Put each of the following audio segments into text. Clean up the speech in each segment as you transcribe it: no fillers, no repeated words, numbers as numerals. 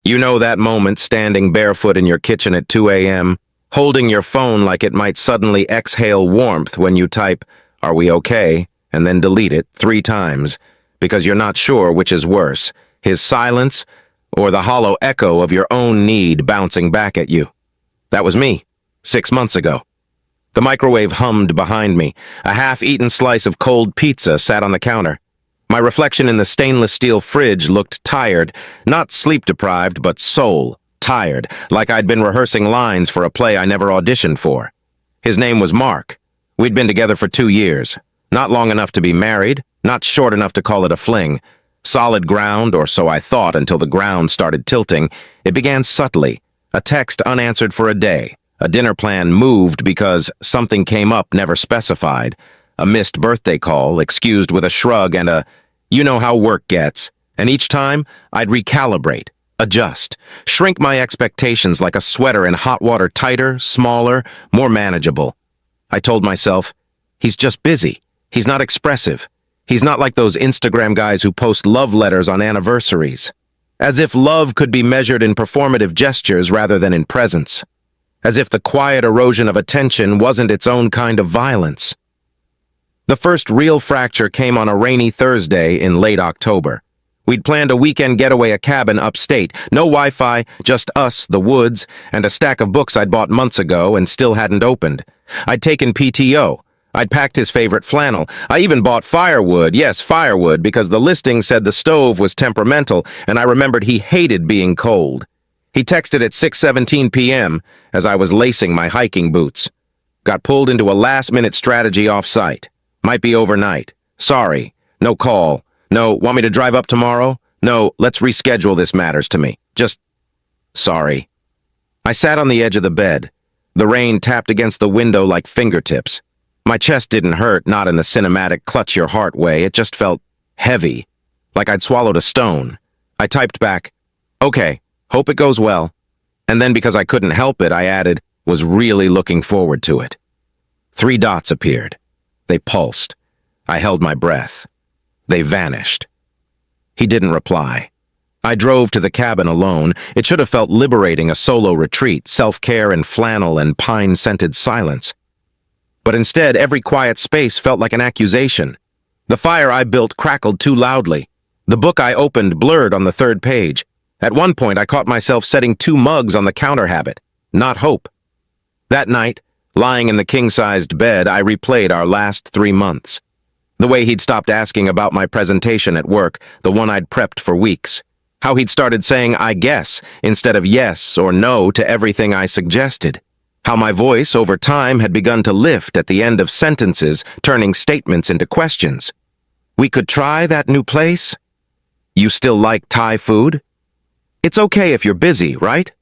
You know that moment standing barefoot in your kitchen at 2 a.m., holding your phone like it might suddenly exhale warmth when you type, "Are we okay?" and then delete it 3 times, because you're not sure which is worse, his silence or the hollow echo of your own need bouncing back at you. That was me, 6 months ago. The microwave hummed behind me. A half-eaten slice of cold pizza sat on the counter. My reflection in the stainless steel fridge looked tired, not sleep-deprived, but soul-tired, like I'd been rehearsing lines for a play I never auditioned for. His name was Mark. We'd been together for 2 years. Not long enough to be married, not short enough to call it a fling. Solid ground, or so I thought until the ground started tilting. It began subtly. A text unanswered for a day. A dinner plan moved because something came up never specified. A missed birthday call, excused with a shrug and a, "You know how work gets." And each time, I'd recalibrate, adjust, shrink my expectations like a sweater in hot water, tighter, smaller, more manageable. I told myself, he's just busy. He's not expressive. He's not like those Instagram guys who post love letters on anniversaries. As if love could be measured in performative gestures rather than in presence. As if the quiet erosion of attention wasn't its own kind of violence. The first real fracture came on a rainy Thursday in late October. We'd planned a weekend getaway, a cabin upstate. No Wi-Fi, just us, the woods, and a stack of books I'd bought months ago and still hadn't opened. I'd taken PTO. I'd packed his favorite flannel. I even bought firewood, yes, firewood, because the listing said the stove was temperamental, and I remembered he hated being cold. He texted at 6:17 p.m. as I was lacing my hiking boots. Got pulled into a last-minute strategy off-site. Might be overnight. Sorry. No call. No, want me to drive up tomorrow? No, let's reschedule, this matters to me. Just, sorry. I sat on the edge of the bed. The rain tapped against the window like fingertips. My chest didn't hurt, not in the cinematic clutch-your-heart way. It just felt heavy, like I'd swallowed a stone. I typed back, "Okay, hope it goes well." And then because I couldn't help it, I added, "Was really looking forward to it." 3 dots appeared. They pulsed. I held my breath. They vanished. He didn't reply. I drove to the cabin alone. It should have felt liberating, a solo retreat, self-care and flannel and pine-scented silence. But instead, every quiet space felt like an accusation. The fire I built crackled too loudly. The book I opened blurred on the 3rd page. At one point, I caught myself setting 2 mugs on the counter habit, not hope. That night, lying in the king-sized bed, I replayed our last 3 months. The way he'd stopped asking about my presentation at work, the one I'd prepped for weeks. How he'd started saying "I guess" instead of yes or no to everything I suggested. How my voice, over time, had begun to lift at the end of sentences, turning statements into questions. "We could try that new place? You still like Thai food? It's okay if you're busy, right?"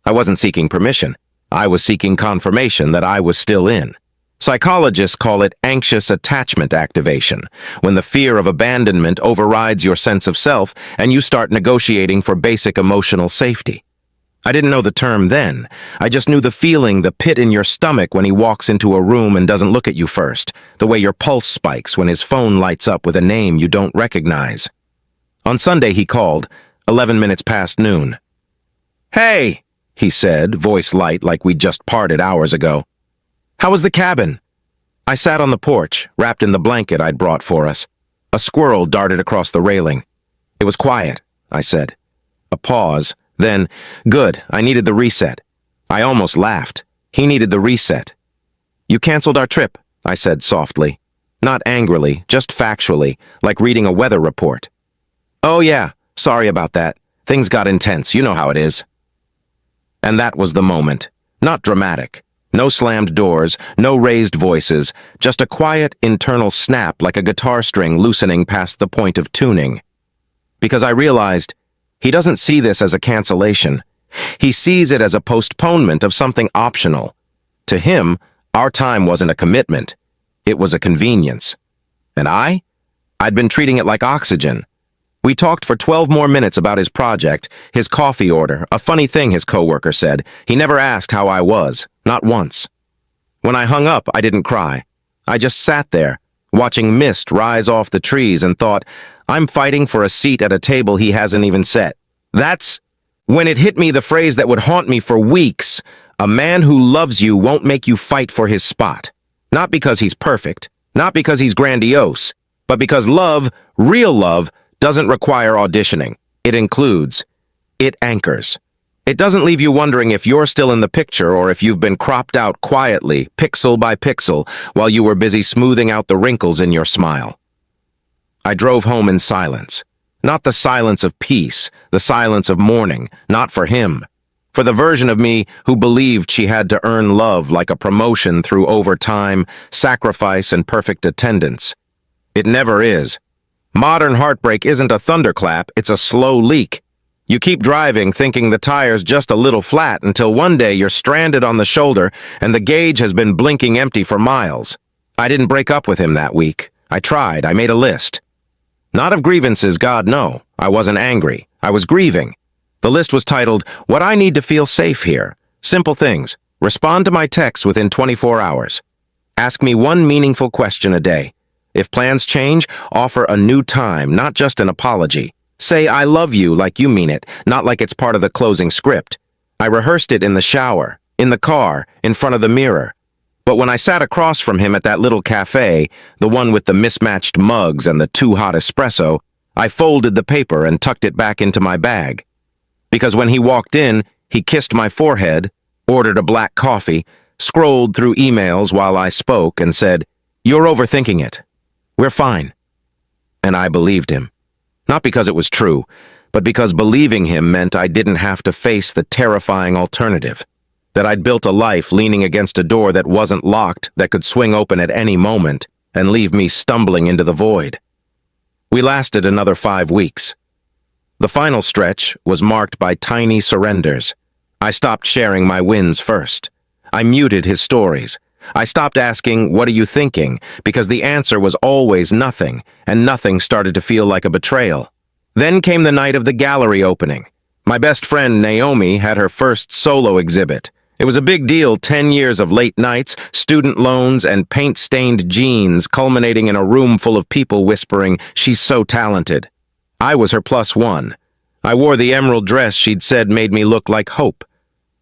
I wasn't seeking permission. I was seeking confirmation that I was still in. Psychologists call it anxious attachment activation, when the fear of abandonment overrides your sense of self and you start negotiating for basic emotional safety. I didn't know the term then. I just knew the feeling, the pit in your stomach when he walks into a room and doesn't look at you first, the way your pulse spikes when his phone lights up with a name you don't recognize. On Sunday he called, 11 minutes past noon. "Hey," he said, voice light like we'd just parted hours ago. "How was the cabin?" I sat on the porch, wrapped in the blanket I'd brought for us. A squirrel darted across the railing. "It was quiet," I said. A pause, then, "Good, I needed the reset." I almost laughed. He needed the reset. "You canceled our trip," I said softly. Not angrily, just factually, like reading a weather report. "Oh yeah, sorry about that. Things got intense, you know how it is." And that was the moment. Not dramatic. No slammed doors, no raised voices, just a quiet internal snap like a guitar string loosening past the point of tuning. Because I realized, he doesn't see this as a cancellation. He sees it as a postponement of something optional. To him, our time wasn't a commitment. It was a convenience. And I'd been treating it like oxygen. We talked for 12 more minutes about his project, his coffee order, a funny thing his coworker said. He never asked how I was, not once. When I hung up, I didn't cry. I just sat there, watching mist rise off the trees and thought, I'm fighting for a seat at a table he hasn't even set. That's When it hit me, the phrase that would haunt me for weeks, a man who loves you won't make you fight for his spot. Not because he's perfect, not because he's grandiose, but because love, real love, doesn't require auditioning. It includes. It anchors. It doesn't leave you wondering if you're still in the picture or if you've been cropped out quietly, pixel by pixel, while you were busy smoothing out the wrinkles in your smile. I drove home in silence. Not the silence of peace, the silence of mourning, not for him. For the version of me who believed she had to earn love like a promotion through overtime, sacrifice, and perfect attendance. It never is. Modern heartbreak isn't a thunderclap, it's a slow leak. You keep driving thinking the tire's just a little flat until one day you're stranded on the shoulder and the gauge has been blinking empty for miles. I didn't break up with him that week. I tried. I made a list. Not of grievances, God, no. I wasn't angry. I was grieving. The list was titled, What I Need to Feel Safe Here. Simple things. Respond to my texts within 24 hours. Ask me one meaningful question a day. If plans change, offer a new time, not just an apology. Say, I love you like you mean it, not like it's part of the closing script. I rehearsed it in the shower, in the car, in front of the mirror. But when I sat across from him at that little cafe, the one with the mismatched mugs and the too hot espresso, I folded the paper and tucked it back into my bag. Because when he walked in, he kissed my forehead, ordered a black coffee, scrolled through emails while I spoke and said, You're overthinking it. We're fine. And I believed him. Not because it was true, but because believing him meant I didn't have to face the terrifying alternative. That I'd built a life leaning against a door that wasn't locked, that could swing open at any moment and leave me stumbling into the void. We lasted another 5 weeks. The final stretch was marked by tiny surrenders. I stopped sharing my wins first. I muted his stories. I stopped asking, what are you thinking? Because the answer was always nothing, and nothing started to feel like a betrayal. Then came the night of the gallery opening. My best friend, Naomi, had her first solo exhibit. It was a big deal, 10 years of late nights, student loans, and paint-stained jeans culminating in a room full of people whispering, she's so talented. I was her +1. I wore the emerald dress she'd said made me look like hope.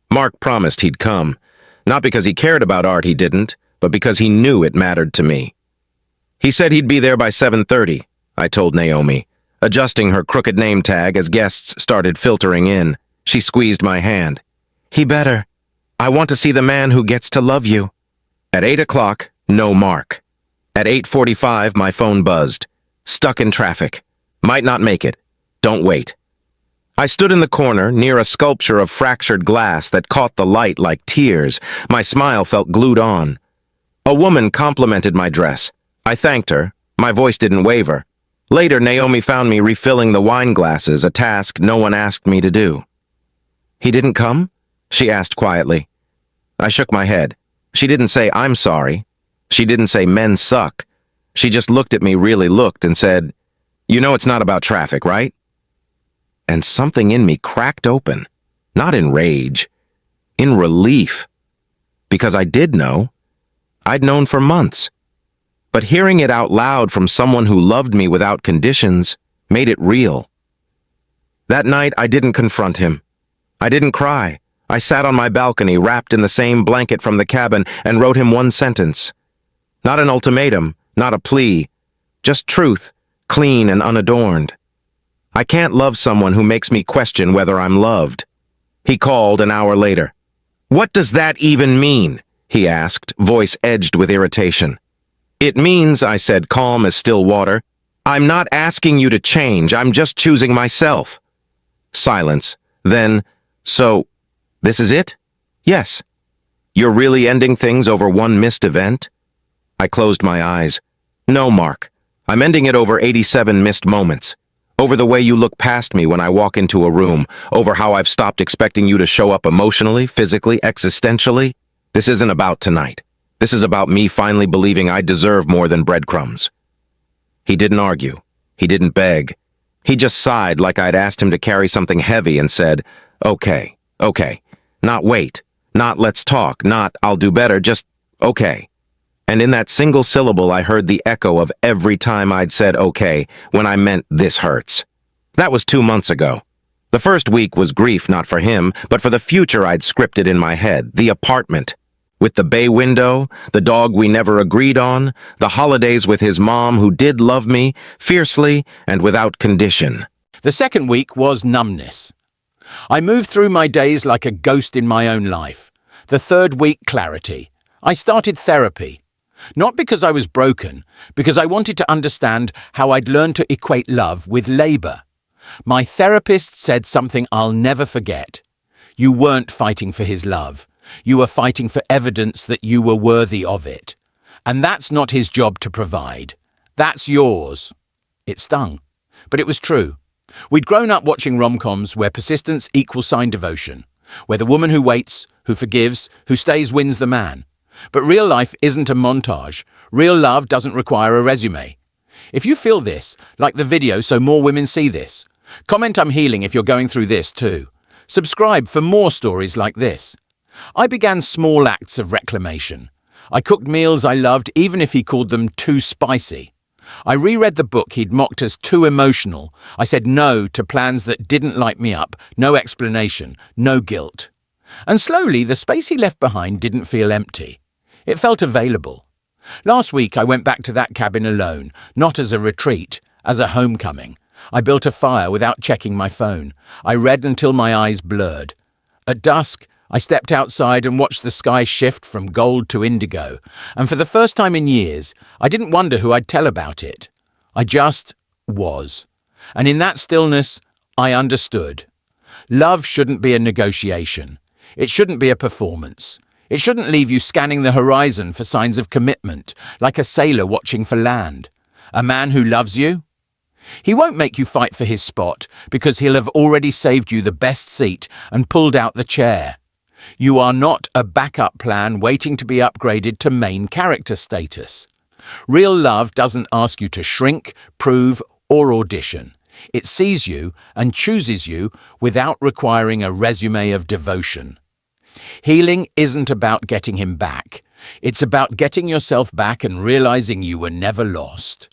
Mark promised he'd come. Not because he cared about art, he didn't, but because he knew it mattered to me. He said he'd be there by 7:30, I told Naomi, adjusting her crooked name tag as guests started filtering in. She squeezed my hand. He better. I want to see the man who gets to love you. At 8 o'clock, no Mark. At 8:45, my phone buzzed. Stuck in traffic. Might not make it. Don't wait. I stood in the corner near a sculpture of fractured glass that caught the light like tears. My smile felt glued on. A woman complimented my dress. I thanked her. My voice didn't waver. Later, Naomi found me refilling the wine glasses, a task no one asked me to do. He didn't come? She asked quietly. I shook my head. She didn't say, I'm sorry. She didn't say, men suck. She just looked at me, really looked, and said, You know it's not about traffic, right? And something in me cracked open, not in rage, in relief. Because I did know. I'd known for months. But hearing it out loud from someone who loved me without conditions made it real. That night, I didn't confront him. I didn't cry. I sat on my balcony, wrapped in the same blanket from the cabin, and wrote him one sentence. Not an ultimatum, not a plea, just truth, clean and unadorned. I can't love someone who makes me question whether I'm loved. He called an hour later. What does that even mean? He asked, voice edged with irritation. It means, I said, calm as still water, I'm not asking you to change, I'm just choosing myself. Silence. Then, so, this is it? Yes. You're really ending things over one missed event? I closed my eyes. No, Mark. I'm ending it over 87 missed moments. Over the way you look past me when I walk into a room, over how I've stopped expecting you to show up emotionally, physically, existentially. This isn't about tonight. This is about me finally believing I deserve more than breadcrumbs. He didn't argue. He didn't beg. He just sighed like I'd asked him to carry something heavy and said, okay. Not wait. Not let's talk. Not I'll do better. Just okay. And in that single syllable, I heard the echo of every time I'd said okay when I meant this hurts. That was 2 months ago. The first week was grief not for him, but for the future I'd scripted in my head, the apartment. With the bay window, the dog we never agreed on, the holidays with his mom who did love me, fiercely and without condition. The second week was numbness. I moved through my days like a ghost in my own life. The third week, clarity. I started therapy. Not because I was broken, because I wanted to understand how I'd learned to equate love with labor. My therapist said something I'll never forget. You weren't fighting for his love. You were fighting for evidence that you were worthy of it. And that's not his job to provide. That's yours. It stung, but it was true. We'd grown up watching rom-coms where persistence equals devotion, where the woman who waits, who forgives, who stays wins the man. But real life isn't a montage. Real love doesn't require a resume. If you feel this, like the video so more women see this. Comment I'm healing if you're going through this too. Subscribe for more stories like this. I began small acts of reclamation. I cooked meals I loved even if he called them too spicy. I reread the book he'd mocked as too emotional. I said no to plans that didn't light me up, no explanation, no guilt. And slowly the space he left behind didn't feel empty. It felt available. Last week I went back to that cabin alone, not as a retreat, as a homecoming. I built a fire without checking my phone. I read until my eyes blurred. At dusk, I stepped outside and watched the sky shift from gold to indigo, and for the first time in years, I didn't wonder who I'd tell about it. I just was. And in that stillness, I understood. Love shouldn't be a negotiation. It shouldn't be a performance. It shouldn't leave you scanning the horizon for signs of commitment, like a sailor watching for land. A man who loves you? He won't make you fight for his spot because he'll have already saved you the best seat and pulled out the chair. You are not a backup plan waiting to be upgraded to main character status. Real love doesn't ask you to shrink, prove, or audition. It sees you and chooses you without requiring a resume of devotion. Healing isn't about getting him back. It's about getting yourself back and realizing you were never lost.